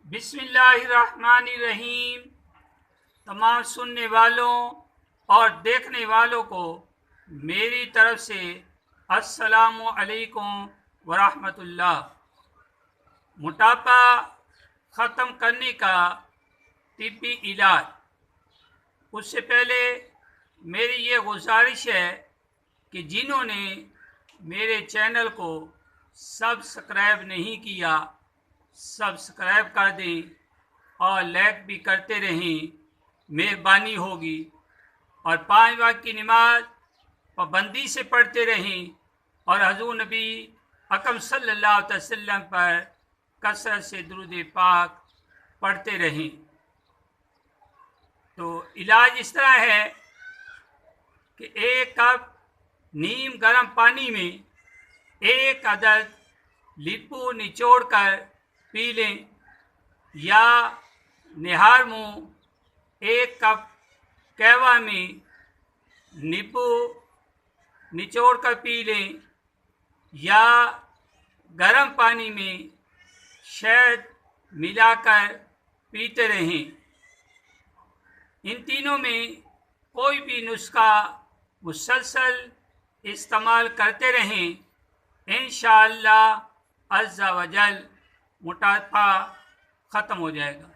बिस्मिल्लाहिर्रहमानिर्रहीम। तमाम सुनने वालों और देखने वालों को मेरी तरफ से अस्सलामु अलैकुम वरहमतुल्लाह। मोटापा ख़त्म करने का तिब्बी इलाज। उससे पहले मेरी ये गुजारिश है कि जिन्होंने मेरे चैनल को सब्सक्राइब नहीं किया, सब्सक्राइब कर दें और लाइक भी करते रहें, मेहरबानी होगी। और 5 वक्त की नमाज पाबंदी से पढ़ते रहें और हज़ूर नबी अकरम सल्लल्लाहु अलैहि वसल्लम पर कसरत से दुरूद पाक पढ़ते रहें। तो इलाज इस तरह है कि 1 कप नीम गर्म पानी में 1 अदद लींबू निचोड़कर पी लें, या निहार मुँह 1 कप कहवा में नींबू निचोड़कर पी लें, या गर्म पानी में शहद मिलाकर पीते रहें। इन तीनों में कोई भी नुस्खा मुसलसल इस्तेमाल करते रहें, इंशाअल्लाह अज़्ज़ा वजल मोटापा ख़त्म हो जाएगा।